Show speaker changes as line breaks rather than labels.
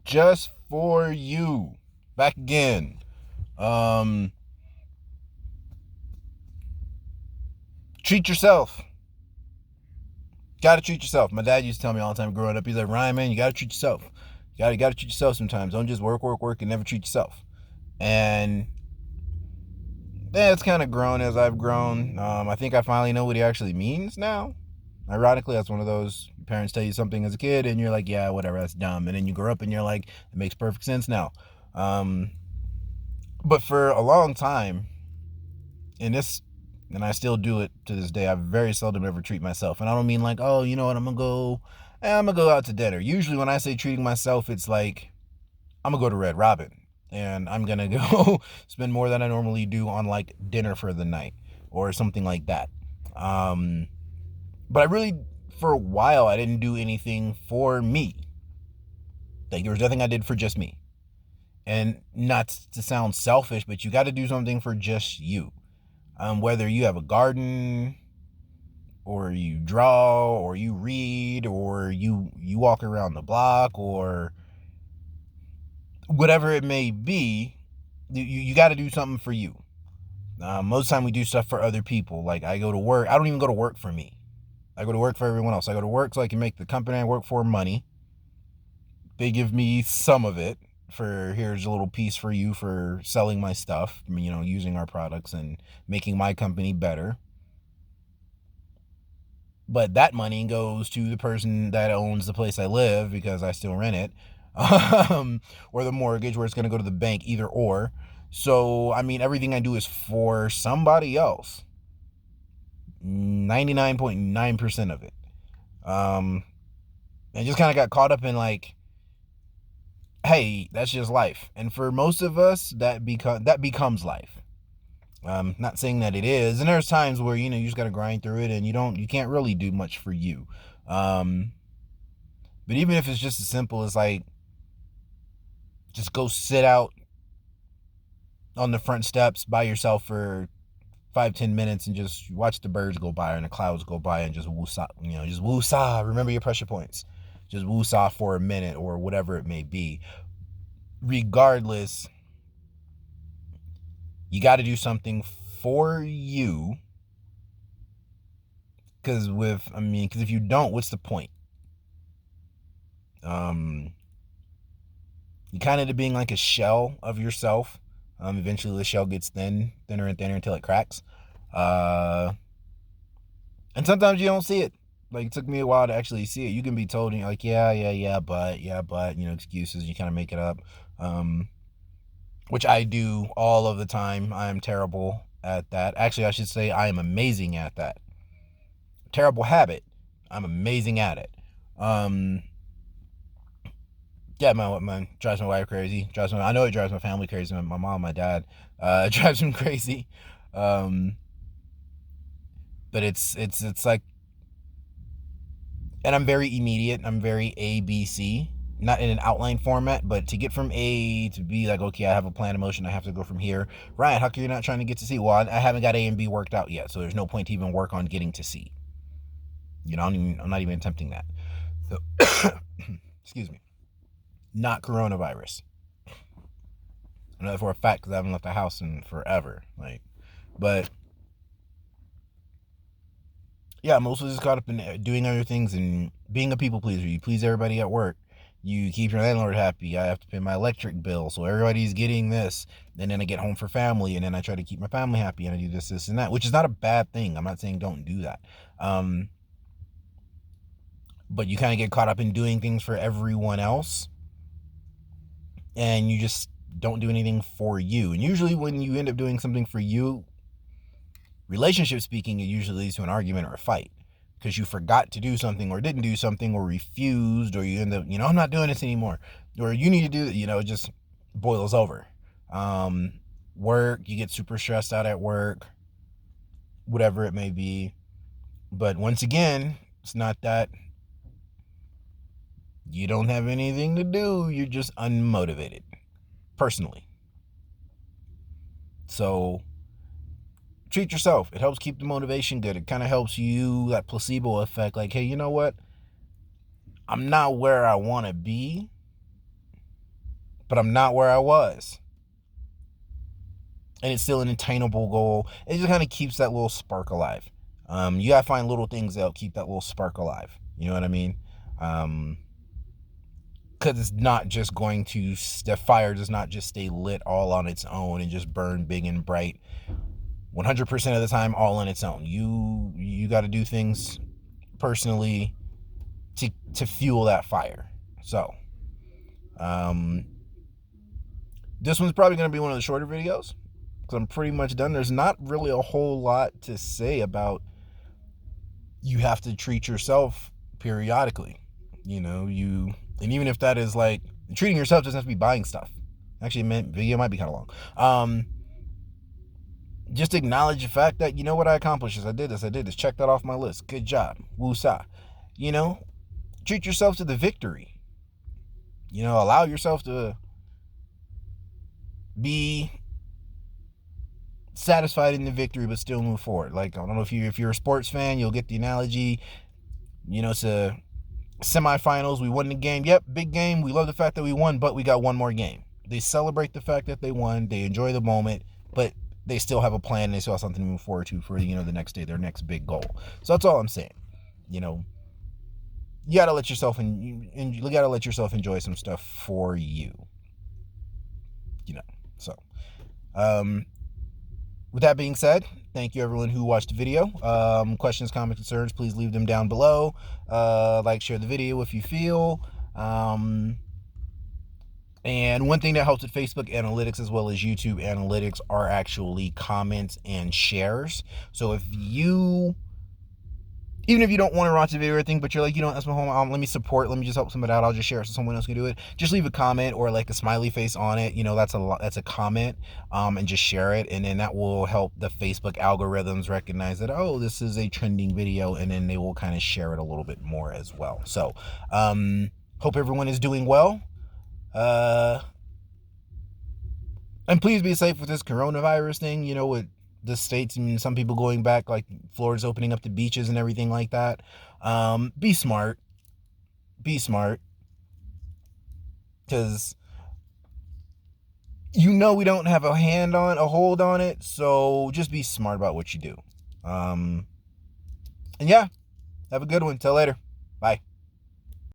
just for you. Back again. Treat yourself. Gotta treat yourself. My dad used to tell me all the time growing up. He's like, Ryan, man, you gotta treat yourself. You gotta treat yourself sometimes. Don't just work, and never treat yourself. And that's kind of grown as I've grown. I think I finally know what he actually means now. Ironically, that's one of those parents tell you something as a kid, and you're like, yeah, whatever, that's dumb. And then you grow up, and you're like, it makes perfect sense now. But for a long time, and I still do it to this day, I very seldom ever treat myself. And I don't mean like, oh, you know what, I'm gonna go out to dinner. Usually when I say treating myself, it's like I'm gonna go to Red Robin and I'm gonna go spend more than I normally do on like dinner for the night or something like that. Um, but I really, for a while, I didn't do anything for me. Like there was nothing I did for just me. And not to sound selfish, but you got to do something for just you. Whether you have a garden, or you draw, or you read, or you walk around the block, or whatever it may be, you got to do something for you. Most of the time we do stuff for other people. Like I go to work. I don't even go to work for me. I go to work for everyone else. I go to work so I can make the company I work for money. They give me some of it for here's a little piece for you for selling my stuff, using our products and making my company better. But that money goes to the person that owns the place I live because I still rent it, or the mortgage where it's going to go to the bank, either or. So, I mean, everything I do is for somebody else. 99.9% of it. I just kind of got caught up in like, hey, that's just life. And for most of us, that becomes life. Not saying that it is, and there's times where you just got to grind through it, and you can't really do much for you. But even if it's just as simple as like, just go sit out on the front steps by yourself for 5-10 minutes and just watch the birds go by and the clouds go by and just woosah, just woosah. Remember your pressure points. Just woosah for a minute or whatever it may be. Regardless, you got to do something for you. Because if you don't, what's the point? You kind of being like a shell of yourself. Eventually the shell gets thinner and thinner until it cracks. And sometimes you don't see it. Like, it took me a while to actually see it. You can be told, and you're like, but, excuses. You kind of make it up. Which I do all of the time. I am terrible at that. Actually, I should say I am amazing at that. Terrible habit. I'm amazing at it. Yeah, man, drives my wife crazy. I know it drives my family crazy. My mom, my dad, it drives them crazy. But it's like, and I'm very immediate. I'm very ABC, not in an outline format, but to get from A to B, like, okay, I have a plan of motion. I have to go from here. Ryan, how come you're not trying to get to C? Well, I haven't got A and B worked out yet, so there's no point to even work on getting to C. I'm not even attempting that. So, excuse me. Not coronavirus. I know that for a fact because I haven't left the house in forever. But yeah, I'm mostly just caught up in doing other things and being a people pleaser. You please everybody at work. You keep your landlord happy. I have to pay my electric bill, so everybody's getting this. And then I get home for family, and then I try to keep my family happy, and I do this, and that, which is not a bad thing. I'm not saying don't do that. But you kind of get caught up in doing things for everyone else, and you just don't do anything for you. And usually when you end up doing something for you, relationship speaking, it usually leads to an argument or a fight because you forgot to do something or didn't do something or refused, or you end up, I'm not doing this anymore, or you need to do it, it just boils over. Work, you get super stressed out at work, whatever it may be. But once again, it's not that you don't have anything to do, you're just unmotivated, personally. So treat yourself. It helps keep the motivation good. It kind of helps you, that placebo effect, like, hey, you know what? I'm not where I want to be, but I'm not where I was. And it's still an attainable goal. It just kind of keeps that little spark alive. You gotta find little things that'll keep that little spark alive. You know what I mean? Because it's not just going to, the fire does not just stay lit all on its own and just burn big and bright 100% of the time all on its own. You got to do things personally to fuel that fire. So this one's probably going to be one of the shorter videos because I'm pretty much done. There's not really a whole lot to say about, you have to treat yourself periodically, you know. And even if that is like, treating yourself doesn't have to be buying stuff. Actually, video might be kind of long. Just acknowledge the fact that, you know what, I accomplished this, I did this, check that off my list, good job, woosah. You know, treat yourself to the victory. You know, allow yourself to be satisfied in the victory but still move forward. Like, I don't know if you're a sports fan, you'll get the analogy. You know, it's a semifinals, we won the game. Yep, big game, we love the fact that we won, but we got one more game. They celebrate the fact that they won, they enjoy the moment, but they still have a plan, they still have something to move forward to for, you know, the next day, their next big goal. So that's all I'm saying. You know, you gotta let yourself enjoy some stuff for you. You know. So with that being said, thank you everyone who watched the video. Questions, comments, concerns, please leave them down below. Like, share the video if you feel. And one thing that helps with Facebook analytics as well as YouTube analytics are actually comments and shares. So even if you don't want to watch the video or anything, but you're like, you know, that's my home, let me just help somebody out, I'll just share it so someone else can do it. Just leave a comment or like a smiley face on it. You know, that's a comment, and just share it. And then that will help the Facebook algorithms recognize that, oh, this is a trending video, and then they will kind of share it a little bit more as well. So, hope everyone is doing well. And please be safe with this coronavirus thing, you know, with the states and some people going back, like Florida's opening up the beaches and everything like that. Be smart, because you know we don't have a hold on it, so just be smart about what you do. And yeah, have a good one. Till later. Bye.